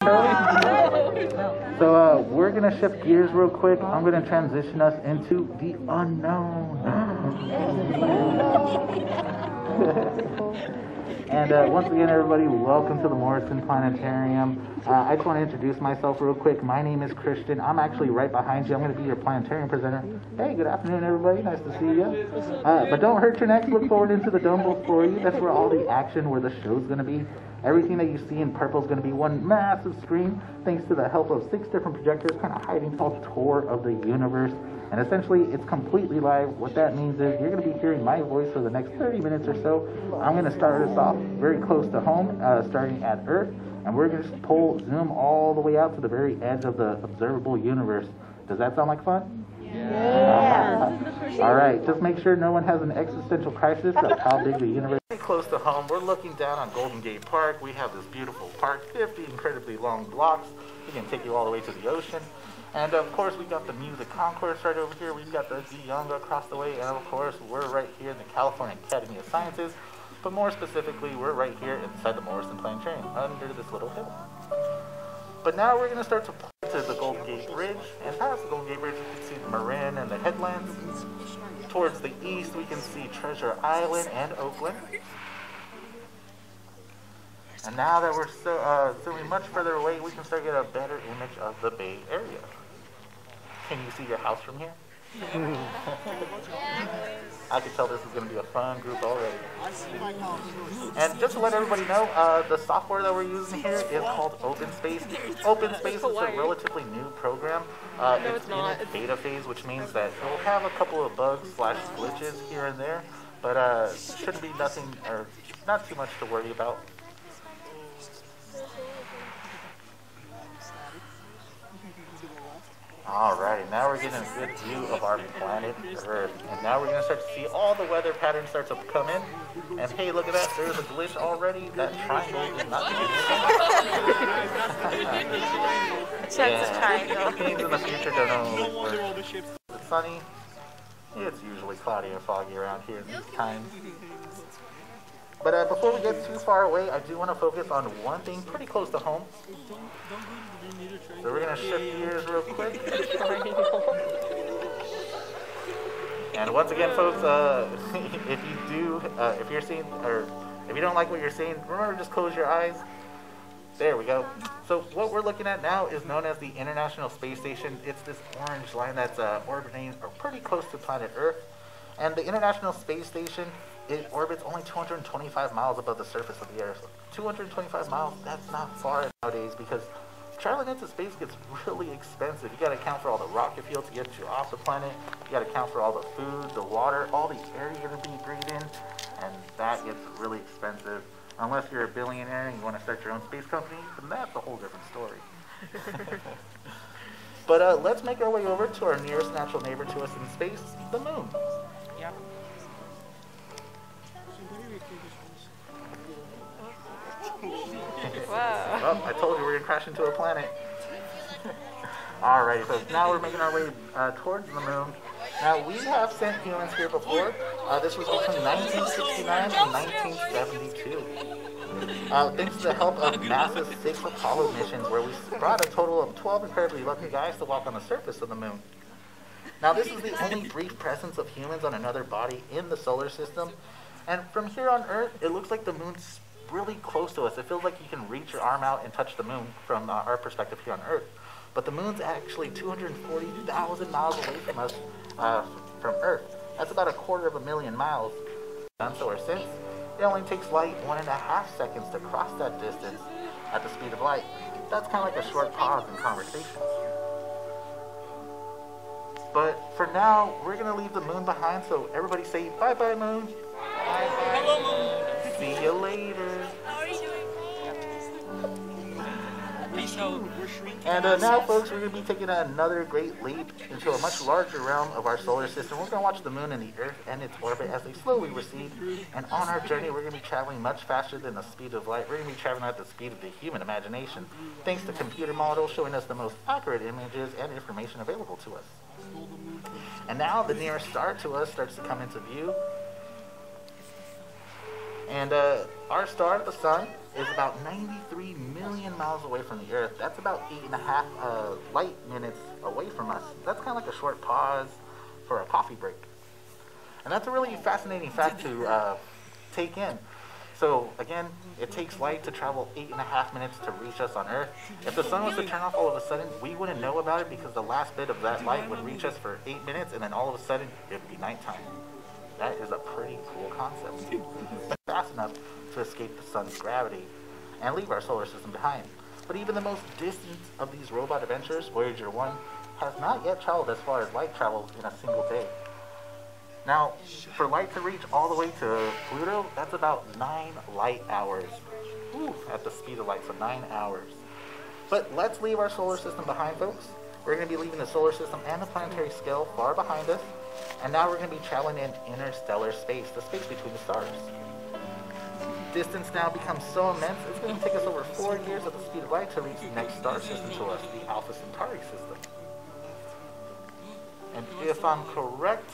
So we're gonna shift gears real quick. I'm gonna transition us into the unknown. And once again, everybody, welcome to the Morrison Planetarium. I just want to introduce myself real quick. My name is Christian. I'm actually right behind you. I'm going to be your planetarium presenter. Hey, good afternoon, everybody. Nice to see you. But don't hurt your necks. Look forward into the dome before you. That's where all the action, where the show's going to be. Everything that you see in purple is going to be one massive screen, thanks to the help of 6 different projectors, kind of hiding a tour of the universe. And essentially, it's completely live. What that means is you're going to be hearing my voice for the next 30 minutes or so. I'm going to start us off very close to home, starting at Earth, and we're going to zoom all the way out to the very edge of the observable universe. Does that sound like fun? Yeah. All right, just make sure no one has an existential crisis of how big the universe is. Close to home, we're looking down on Golden Gate Park. We have this beautiful park, 50 incredibly long blocks. We can take you all the way to the ocean. And of course, we got the music concourse right over here. We've got the Young across the way. And of course, we're right here in the California Academy of Sciences. But more specifically, we're right here inside the Morrison Planetarium, under this little hill. But now we're going to start to pull to the Golden Gate Bridge. And past the Golden Gate Bridge, you can see the Marin and the headlands. Towards the east, we can see Treasure Island and Oakland. And now that we're zooming much further away, we can start to get a better image of the Bay Area. Can you see your house from here? I can tell this is going to be a fun group already. And just to let everybody know, the software that we're using here is called OpenSpace. OpenSpace is a relatively new program. It's in its beta phase, which means that it'll have a couple of bugs / glitches here and there, but shouldn't be nothing or not too much to worry about. Alright, now we're getting a good view of our planet Earth. And now we're going to start to see all the weather patterns start to come in. And hey, look at that, there's a glitch already. That triangle is not Check the triangle. Things in the future don't always work. It's sunny. It's usually cloudy or foggy around here these times. But before we get too far away, I do want to focus on one thing pretty close to home. So we're going to shift gears real quick. And once again, folks, if you're seeing, or if you don't like what you're seeing, remember, just close your eyes. There we go. So what we're looking at now is known as the International Space Station. It's this orange line that's orbiting or pretty close to planet Earth. And the International Space Station, it orbits only 225 miles above the surface of the Earth. 225 miles, that's not far nowadays, because traveling into space gets really expensive. You got to account for all the rocket fuel to get you off the planet. You got to account for all the food, the water, all the air you're going to be breathing, and that gets really expensive. Unless you're a billionaire and you want to start your own space company, then that's a whole different story. But let's make our way over to our nearest natural neighbor to us in space, the moon. Yep. Well, I told you we're going to crash into a planet. Alright, so now we're making our way towards the moon. Now, we have sent humans here before. This was between 1969 and 1972. Thanks to the help of NASA's 6 Apollo missions, where we brought a total of 12 incredibly lucky guys to walk on the surface of the moon. Now, this is the only brief presence of humans on another body in the solar system. And from here on Earth, it looks like the moon's really close to us. It feels like you can reach your arm out and touch the moon from our perspective here on Earth. But the moon's actually 240,000 miles away from us, from Earth. That's about 250,000 miles. So or since, it only takes light 1.5 seconds to cross that distance at the speed of light. That's kind of like a short pause in conversation. But for now, we're going to leave the moon behind, so everybody say bye-bye, moon. Bye-bye. Hello, moon. See you later. How are you doing? And now, folks, we're going to be taking another great leap into a much larger realm of our solar system. We're going to watch the moon and the Earth and its orbit as they slowly recede. And on our journey, we're going to be traveling much faster than the speed of light. We're going to be traveling at the speed of the human imagination, thanks to computer models showing us the most accurate images and information available to us. And now the nearest star to us starts to come into view. And our star, the sun, is about 93 million miles away from the Earth. That's about 8.5 light minutes away from us. That's kind of like a short pause for a coffee break. And that's a really fascinating fact to take in. So again, it takes light to travel 8.5 minutes to reach us on Earth. If the sun was to turn off all of a sudden, we wouldn't know about it because the last bit of that light would reach us for 8 minutes and then all of a sudden it would be nighttime. That is a pretty cool concept. But fast enough to escape the sun's gravity and leave our solar system behind. But even the most distant of these robot adventures, Voyager 1, has not yet traveled as far as light travels in a single day. Now, for light to reach all the way to Pluto, that's about 9 light hours. Whew, at the speed of light, so 9 hours. But let's leave our solar system behind, folks. We're going to be leaving the solar system and the planetary scale far behind us. And now we're going to be traveling in interstellar space, the space between the stars. Distance now becomes so immense, it's going to take us over 4 years at the speed of light to reach the next star system to us, the Alpha Centauri system. And if I'm correct,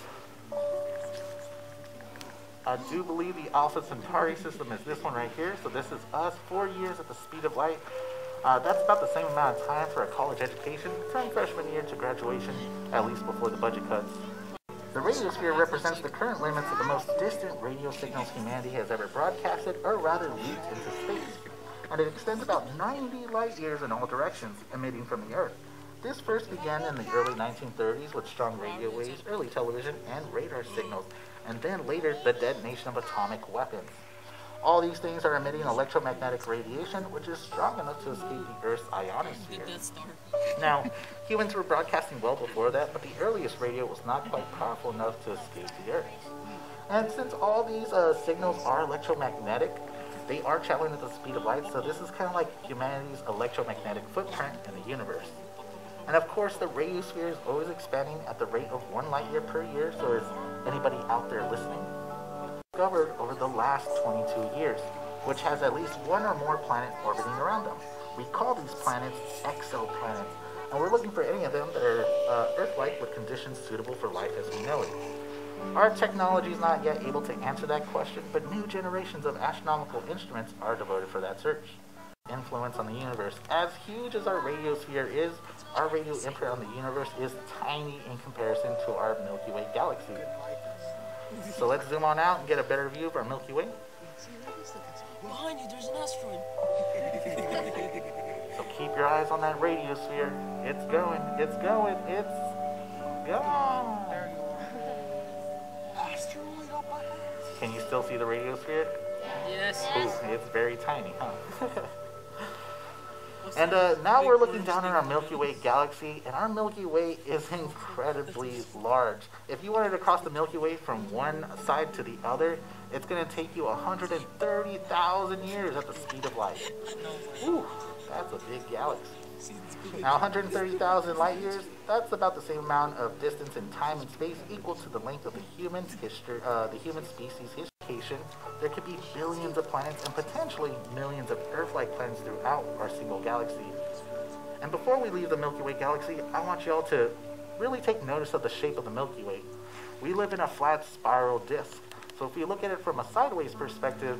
I do believe the Alpha Centauri system is this one right here. So this is us, 4 years at the speed of light. That's about the same amount of time for a college education from freshman year to graduation, at least before the budget cuts. The radiosphere represents the current limits of the most distant radio signals humanity has ever broadcasted, or rather leaked into space. And it extends about 90 light years in all directions, emitting from the Earth. This first began in the early 1930s with strong radio waves, early television, and radar signals, and then later the detonation of atomic weapons. All these things are emitting electromagnetic radiation, which is strong enough to escape the Earth's ionosphere. Now, humans were broadcasting well before that, but the earliest radio was not quite powerful enough to escape the Earth. And since all these signals are electromagnetic, they are traveling at the speed of light, so this is kind of like humanity's electromagnetic footprint in the universe. And of course, the radiosphere is always expanding at the rate of 1 light year per year, so is anybody out there listening? Discovered over the last 22 years, which has at least 1 or more planets orbiting around them. We call these planets exoplanets, and we're looking for any of them that are Earth-like with conditions suitable for life as we know it. Our technology is not yet able to answer that question, but new generations of astronomical instruments are devoted for that search. Influence on the universe. As huge as our radiosphere is, our radio imprint on the universe is tiny in comparison to our Milky Way galaxy. So let's zoom on out and get a better view of our Milky Way. Behind you, there's an asteroid. So keep your eyes on that radiosphere. It's going, it's going, it's gone. Asteroid up ahead. Can you still see the radiosphere? Yes. Ooh, it's very tiny, huh? And now we're looking down on our Milky Way galaxy, and our Milky Way is incredibly large. If you wanted to cross the Milky Way from one side to the other, it's going to take you 130,000 years at the speed of light. Ooh, that's a big galaxy. Now 130,000 light years, that's about the same amount of distance in time and space equal to the length of the human species history. There could be billions of planets and potentially millions of Earth-like planets throughout our single galaxy. And before we leave the Milky Way galaxy, I want y'all to really take notice of the shape of the Milky Way. We live in a flat spiral disk. So if you look at it from a sideways perspective,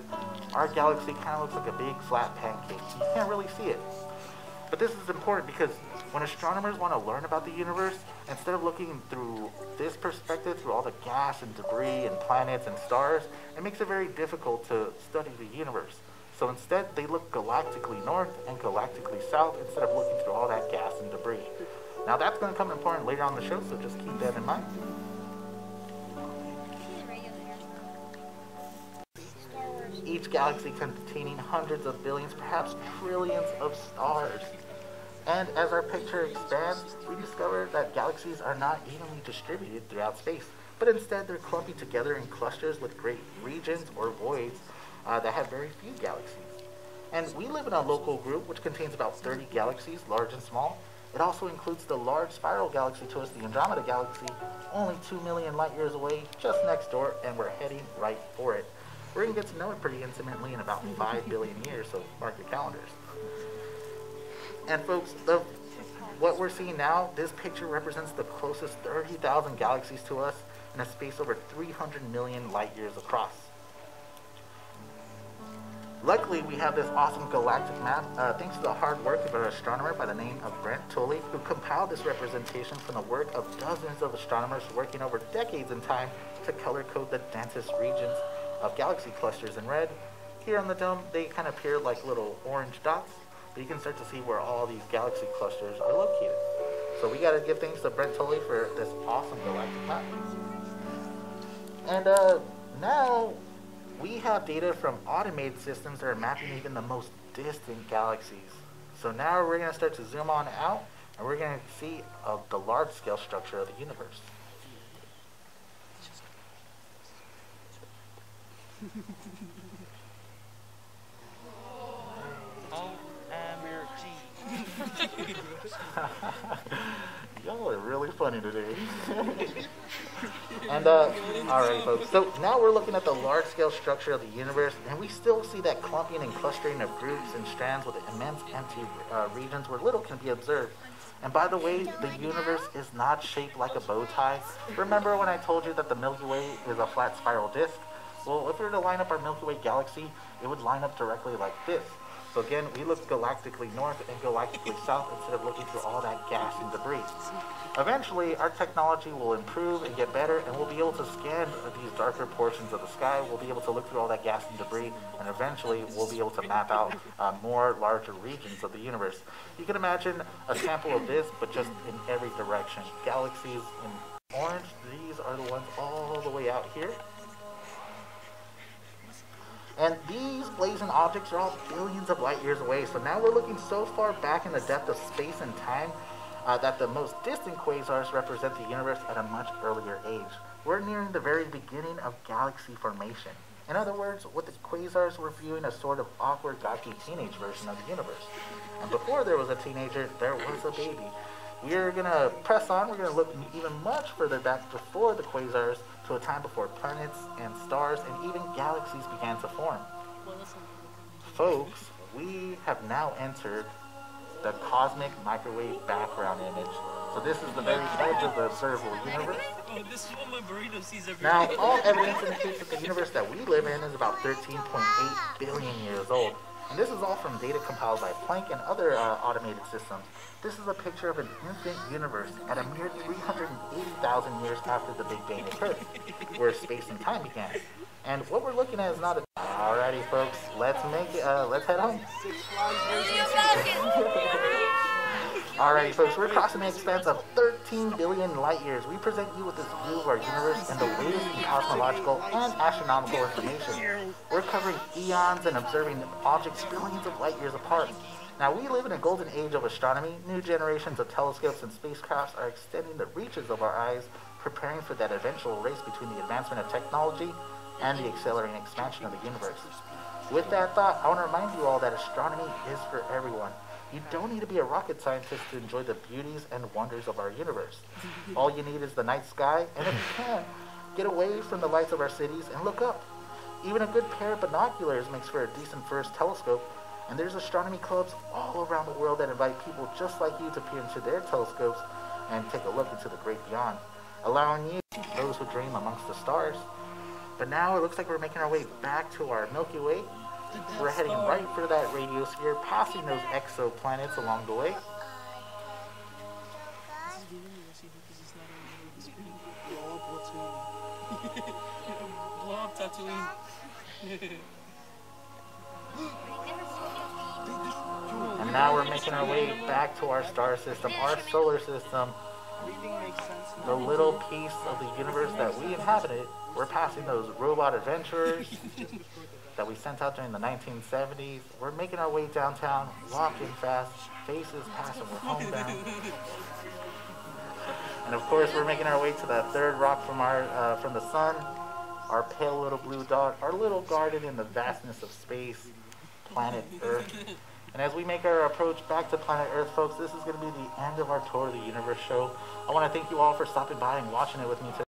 our galaxy kind of looks like a big flat pancake. You can't really see it. But this is important because when astronomers want to learn about the universe, instead of looking through this perspective, through all the gas and debris and planets and stars, it makes it very difficult to study the universe. So instead, they look galactically north and galactically south instead of looking through all that gas and debris. Now that's going to come important later on the show, so just keep that in mind. Each galaxy containing hundreds of billions, perhaps trillions of stars. And as our picture expands, we discover that galaxies are not evenly distributed throughout space, but instead they're clumping together in clusters with great regions or voids that have very few galaxies. And we live in a local group which contains about 30 galaxies, large and small. It also includes the large spiral galaxy to us, the Andromeda Galaxy, only 2 million light years away, just next door, and we're heading right for it. We're going to get to know it pretty intimately in about 5 billion years, so mark your calendars. And folks, what we're seeing now, this picture represents the closest 30,000 galaxies to us in a space over 300 million light years across. Luckily, we have this awesome galactic map thanks to the hard work of an astronomer by the name of Brent Tully, who compiled this representation from the work of dozens of astronomers working over decades in time to color code the densest regions of galaxy clusters in red. Here on the dome, they kind of appear like little orange dots, but you can start to see where all these galaxy clusters are located. So we got to give thanks to Brent Tully for this awesome galactic map. And now we have data from automated systems that are mapping even the most distant galaxies. So now we're going to start to zoom on out, and we're going to see the large-scale structure of the universe. Y'all are really funny today. And alright folks, so now we're looking at the large-scale structure of the universe, and we still see that clumping and clustering of groups and strands with immense empty regions where little can be observed. And by the way, the universe is not shaped like a bow tie. Remember when I told you that the Milky Way is a flat spiral disk? Well, if we were to line up our Milky Way galaxy, it would line up directly like this. So again, we look galactically north and galactically south instead of looking through all that gas and debris. Eventually, our technology will improve and get better, and we'll be able to scan these darker portions of the sky. We'll be able to look through all that gas and debris, and eventually we'll be able to map out more larger regions of the universe. You can imagine a sample of this, but just in every direction. Galaxies in orange, these are the ones all the way out here. And these blazing objects are all billions of light years away. So now we're looking so far back in the depth of space and time that the most distant quasars represent the universe at a much earlier age. We're nearing the very beginning of galaxy formation. In other words, with the quasars, we're viewing a sort of awkward, gawky teenage version of the universe. And before there was a teenager, there was a baby. We're going to press on. We're going to look even much further back before the quasars, to a time before planets and stars and even galaxies began to form. Folks, we have now entered the cosmic microwave background image. So this is the very edge of the observable universe. Now, all evidence indicates that the universe that we live in is about 13.8 billion years old. And this is all from data compiled by Planck and other automated systems. This is a picture of an infant universe at a mere 380,000 years after the Big Bang occurred, where space and time began. And what we're looking at is not a... Alrighty folks, let's make it, let's head home. Alrighty folks, we're crossing the expanse of 13 billion light years. We present you with this view of our universe and the latest in cosmological and astronomical information. We're covering eons and observing objects billions of light years apart. Now, we live in a golden age of astronomy. New generations of telescopes and spacecrafts are extending the reaches of our eyes, preparing for that eventual race between the advancement of technology and the accelerating expansion of the universe. With that thought, I want to remind you all that astronomy is for everyone. You don't need to be a rocket scientist to enjoy the beauties and wonders of our universe. All you need is the night sky, and if you can, get away from the lights of our cities and look up. Even a good pair of binoculars makes for a decent first telescope, and there's astronomy clubs all around the world that invite people just like you to peer into their telescopes and take a look into the great beyond, allowing you, those who dream amongst the stars. But now it looks like we're making our way back to our Milky Way. We're heading right for that radiosphere, passing those exoplanets along the way. Blow up Tatooine. And now we're making our way back to our star system, our solar system, the little piece of the universe that we inhabited. We're passing those robot adventurers that we sent out during the 1970s. We're making our way downtown, walking fast, faces passing, we're homebound. And of course, we're making our way to the third rock from the sun, our pale little blue dot, our little garden in the vastness of space, planet Earth. And as we make our approach back to planet Earth, folks, this is going to be the end of our Tour of the Universe show. I want to thank you all for stopping by and watching it with me today.